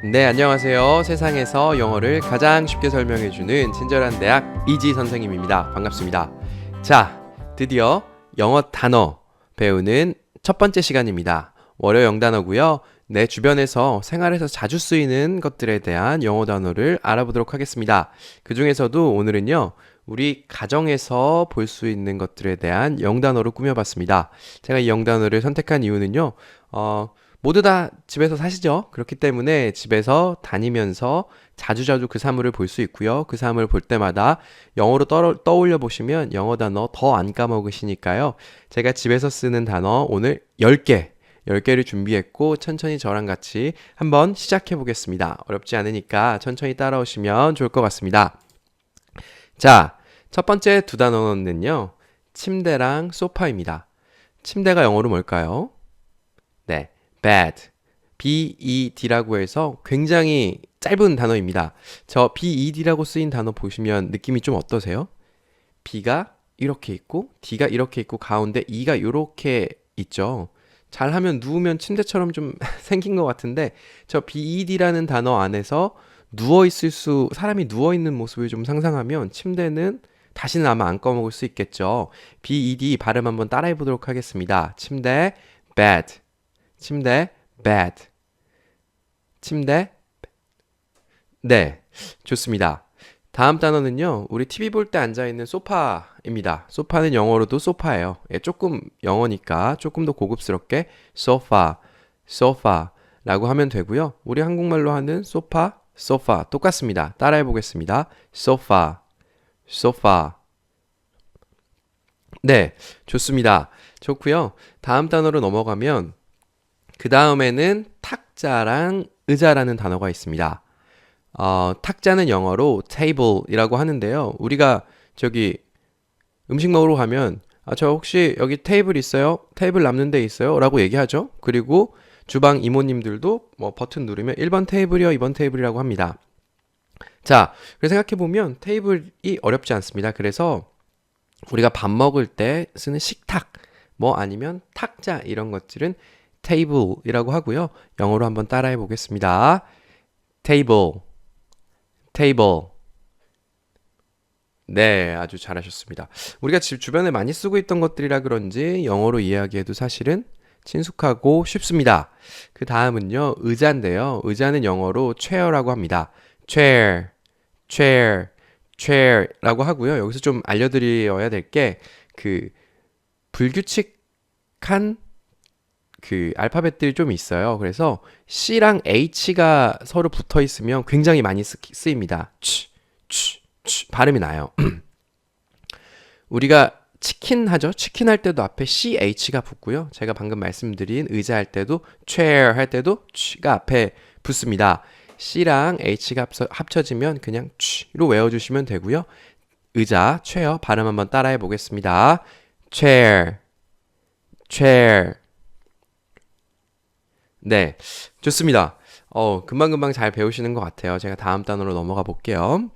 네, 안녕하세요. 세상에서 영어를 가장 쉽게 설명해주는 친절한 대학 이지 선생님입니다. 반갑습니다. 자, 드디어 영어 단어 배우는 첫 번째 시간입니다. 월요 영단어고요. 내 주변에서 생활에서 자주 쓰이는 것들에 대한 영어 단어를 알아보도록 하겠습니다. 그 중에서도 오늘은요, 우리 가정에서 볼 수 있는 것들에 대한 영단어로 꾸며봤습니다. 제가 이 영단어를 선택한 이유는요, 모두 다 집에서 사시죠? 그렇기 때문에 집에서 다니면서 자주자주 그 사물을 볼 수 있고요. 그 사물을 볼 때마다 영어로 떠올려 보시면 영어 단어 더 안 까먹으시니까요. 제가 집에서 쓰는 단어 오늘 10개를 준비했고 천천히 저랑 같이 한번 시작해 보겠습니다. 어렵지 않으니까 천천히 따라오시면 좋을 것 같습니다. 자, 첫 번째 두 단어는요. 침대랑 소파입니다. 침대가 영어로 뭘까요? 네, bed. bed라고 해서 굉장히 짧은 단어입니다. 저 bed라고 쓰인 단어 보시면 느낌이 좀 어떠세요? b가 이렇게 있고 d가 이렇게 있고 가운데 e가 이렇게 있죠. 잘하면 누우면 침대처럼 좀 생긴 것 같은데 저 bed라는 단어 안에서 사람이 누워 있는 모습을 좀 상상하면 침대는 다시는 아마 안 꺼먹을 수 있겠죠. bed 발음 한번 따라해 보도록 하겠습니다. 침대, bed. 침대, bed. 침대, 네, 좋습니다. 다음 단어는요, 우리 TV 볼 때 앉아있는 소파입니다. 소파는 영어로도 소파예요. 예, 조금 영어니까 조금 더 고급스럽게 sofa, sofa라고 하면 되고요. 우리 한국말로 하는 소파, sofa 똑같습니다. 따라해 보겠습니다. sofa, sofa. 네, 좋습니다. 좋고요. 다음 단어로 넘어가면 그 다음에는 탁자랑 의자라는 단어가 있습니다. 탁자는 영어로 table이라고 하는데요. 우리가 저기 음식 먹으러 가면 저 혹시 여기 테이블 있어요? 테이블 남는 데 있어요? 라고 얘기하죠. 그리고 주방 이모님들도 뭐 버튼 누르면 1번 테이블이요, 2번 테이블이라고 합니다. 자, 그래서 생각해보면 테이블이 어렵지 않습니다. 그래서 우리가 밥 먹을 때 쓰는 식탁, 뭐 아니면 탁자 이런 것들은 table이라고 하고요. 영어로 한번 따라해 보겠습니다. table, table. 네, 아주 잘하셨습니다. 우리가 집 주변에 많이 쓰고 있던 것들이라 그런지 영어로 이야기해도 사실은 친숙하고 쉽습니다. 그 다음은요, 의자인데요. 의자는 영어로 chair라고 합니다. chair, chair, chair라고 하고요. 여기서 좀 알려드려야 될 게 그 불규칙한 그 알파벳들이 좀 있어요. 그래서 C랑 H가 서로 붙어 있으면 굉장히 많이 쓰입니다. 발음이 나요. 우리가 치킨 하죠? 치킨 할 때도 앞에 CH가 붙고요. 제가 방금 말씀드린 의자 할 때도 chair 할 때도 가 앞에 붙습니다. C랑 H가 합쳐지면 그냥 로 외워주시면 되고요. 의자, chair 발음 한번 따라해 보겠습니다. chair, chair. 네, 좋습니다. 금방금방 잘 배우시는 것 같아요. 제가 다음 단어로 넘어가 볼게요.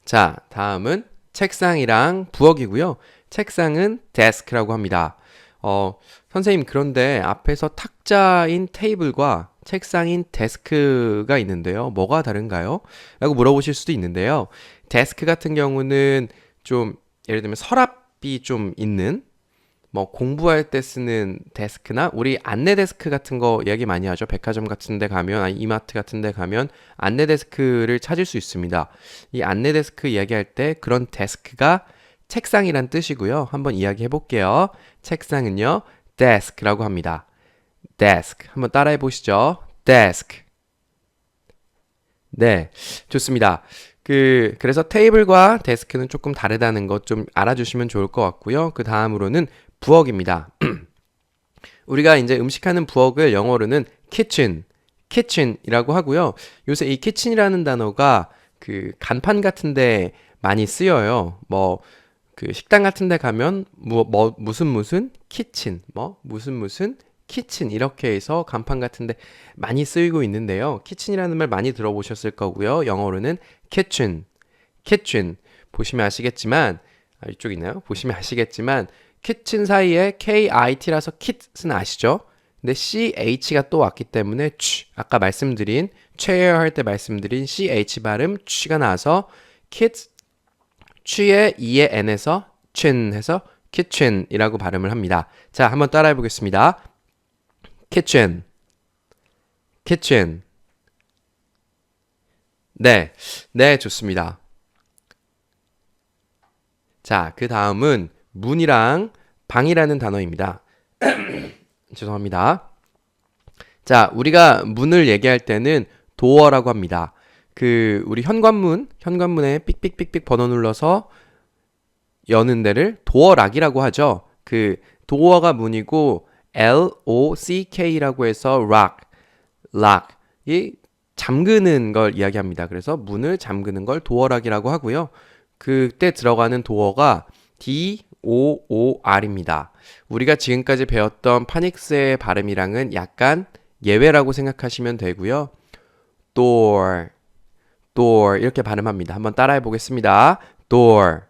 자, 다음은 책상이랑 부엌이고요. 책상은 desk라고 합니다. 선생님, 그런데 앞에서 탁자인 테이블과 책상인 데스크가 있는데요. 뭐가 다른가요? 라고 물어보실 수도 있는데요. 데스크 같은 경우는 좀, 예를 들면 서랍이 좀 있는 뭐 공부할 때 쓰는 데스크나 우리 안내 데스크 같은 거 이야기 많이 하죠. 백화점 같은 데 가면 아니 이마트 같은 데 가면 안내 데스크를 찾을 수 있습니다. 이 안내 데스크 이야기할 때 그런 데스크가 책상이란 뜻이고요. 한번 이야기해 볼게요. 책상은요. desk라고 합니다. desk. 한번 따라해 보시죠. desk. 네. 좋습니다. 그래서 테이블과 데스크는 조금 다르다는 것 좀 알아주시면 좋을 것 같고요. 그 다음으로는 부엌입니다. 우리가 이제 음식하는 부엌을 영어로는 kitchen이라고 하고요. 요새 이 kitchen이라는 단어가 그 간판 같은데 많이 쓰여요. 뭐 그 식당 같은데 가면 무슨 kitchen, 무슨 kitchen 이렇게 해서 간판 같은데 많이 쓰이고 있는데요. kitchen이라는 말 많이 들어보셨을 거고요. 영어로는 kitchen 보시면 아시겠지만 이쪽 있나요? 보시면 아시겠지만 kitchen 사이에 KIT라서 kit은 아시죠? 근데 CH가 또 왔기 때문에 아까 말씀드린 chair 할 때 말씀드린 CH 발음 취가 나와서 kids 취의 E의 N에서 chin 해서 kitchen이라고 발음을 합니다. 자, 한번 따라해 보겠습니다. kitchen, kitchen. 네, 네, 좋습니다. 자, 그 다음은 문이랑 방이라는 단어입니다. 죄송합니다. 자, 우리가 문을 얘기할 때는 도어라고 합니다. 우리 현관문에 삑삑삑삑 번호 눌러서 여는 데를 도어락이라고 하죠. 도어가 문이고 LOCK라고 해서 lock, 이 잠그는 걸 이야기합니다. 그래서 문을 잠그는 걸 도어락이라고 하고요. 그때 들어가는 도어가 DOOR입니다. 우리가 지금까지 배웠던 파닉스의 발음이랑은 약간 예외라고 생각하시면 되고요. door 이렇게 발음합니다. 한번 따라해 보겠습니다. door.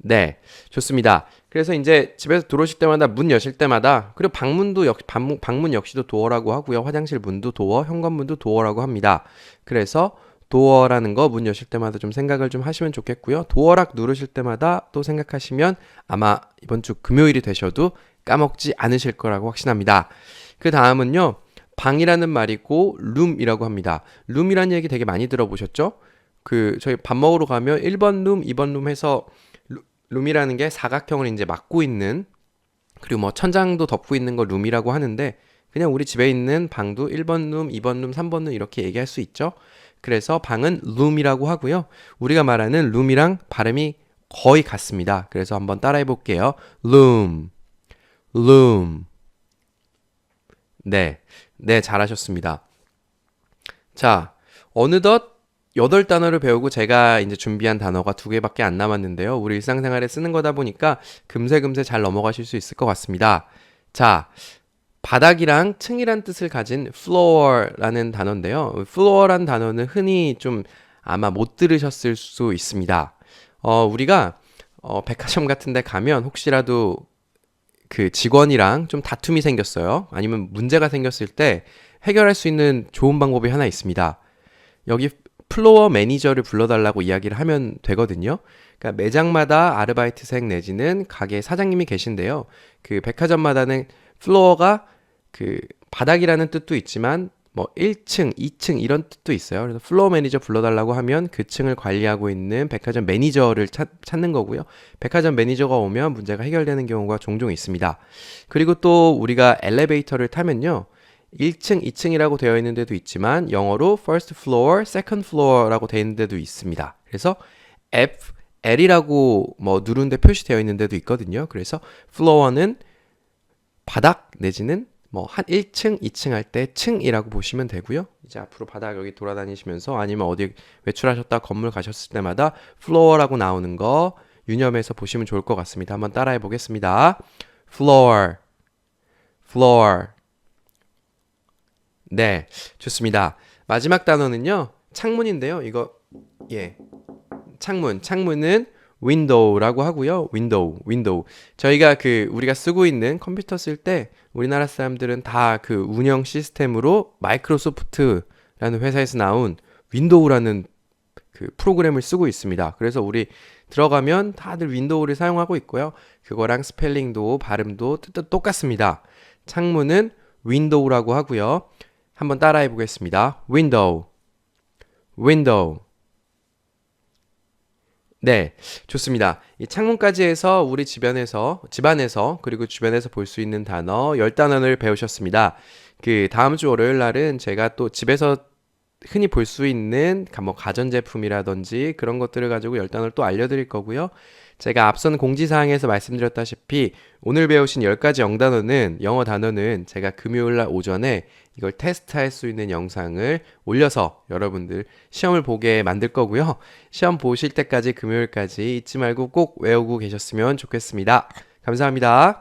네, 좋습니다. 그래서 이제 집에서 들어오실 때마다 문 여실 때마다 그리고 방문 역시도 도어라고 하고요. 화장실 문도 도어, 현관문도 도어라고 합니다. 그래서 도어라는 거 문 여실 때마다 좀 생각을 좀 하시면 좋겠고요. 도어락 누르실 때마다 또 생각하시면 아마 이번 주 금요일이 되셔도 까먹지 않으실 거라고 확신합니다. 그 다음은요. 방이라는 말이고 룸이라고 합니다. 룸이라는 얘기 되게 많이 들어보셨죠? 저희 밥 먹으러 가면 1번 룸, 2번 룸 해서 룸이라는 게 사각형을 이제 막고 있는 그리고 뭐 천장도 덮고 있는 거 룸이라고 하는데 그냥 우리 집에 있는 방도 1번 룸, 2번 룸, 3번 룸 이렇게 얘기할 수 있죠. 그래서 방은 룸이라고 하고요. 우리가 말하는 룸이랑 발음이 거의 같습니다. 그래서 한번 따라해 볼게요. room. 네, 잘하셨습니다. 자, 어느덧 8단어를 배우고 제가 이제 준비한 단어가 2개밖에 안 남았는데요. 우리 일상생활에 쓰는 거다 보니까 금세 잘 넘어가실 수 있을 것 같습니다. 자, 바닥이랑 층이란 뜻을 가진 floor라는 단어인데요. floor란 단어는 흔히 좀 아마 못 들으셨을 수 있습니다. 우리가 백화점 같은 데 가면 혹시라도 직원이랑 좀 다툼이 생겼어요. 아니면 문제가 생겼을 때 해결할 수 있는 좋은 방법이 하나 있습니다. 여기 플로어 매니저를 불러달라고 이야기를 하면 되거든요. 그러니까 매장마다 아르바이트생 내지는 가게 사장님이 계신데요. 백화점마다는 플로어가 바닥이라는 뜻도 있지만 뭐 1층, 2층 이런 뜻도 있어요. 그래서 플로어 매니저 불러달라고 하면 그 층을 관리하고 있는 백화점 매니저를 찾는 거고요. 백화점 매니저가 오면 문제가 해결되는 경우가 종종 있습니다. 그리고 또 우리가 엘리베이터를 타면요. 1층, 2층이라고 되어 있는 데도 있지만 영어로 first floor, second floor라고 되어 있는 데도 있습니다. 그래서 L이라고 뭐 누른데 표시되어 있는 데도 있거든요. 그래서 floor는 바닥 내지는 뭐 한 1층, 2층 할 때 층이라고 보시면 되고요. 이제 앞으로 바닥 여기 돌아다니시면서 아니면 어디 외출하셨다 건물 가셨을 때마다 floor라고 나오는 거 유념해서 보시면 좋을 것 같습니다. 한번 따라해 보겠습니다. floor. 네, 좋습니다. 마지막 단어는요. 창문인데요. 이거 창문은 window라고 하고요. window. 저희가 우리가 쓰고 있는 컴퓨터 쓸 때 우리나라 사람들은 다 운영 시스템으로 마이크로소프트라는 회사에서 나온 윈도우라는 프로그램을 쓰고 있습니다. 그래서 우리 들어가면 다들 윈도우를 사용하고 있고요. 그거랑 스펠링도 발음도 뜻도 똑같습니다. 창문은 window라고 하고요. 한번 따라해 보겠습니다. window. 네, 좋습니다. 이 창문까지 해서 우리 집안에서 그리고 주변에서 볼 수 있는 단어 10단어를 배우셨습니다. 다음 주 월요일 날은 제가 또 집에서 흔히 볼 수 있는 뭐 가전제품이라든지 그런 것들을 가지고 10단어를 또 알려드릴 거고요. 제가 앞선 공지사항에서 말씀드렸다시피 오늘 배우신 10가지 영어 단어는 제가 금요일 날 오전에 이걸 테스트할 수 있는 영상을 올려서 여러분들 시험을 보게 만들 거고요. 시험 보실 때까지 금요일까지 잊지 말고 꼭 외우고 계셨으면 좋겠습니다. 감사합니다.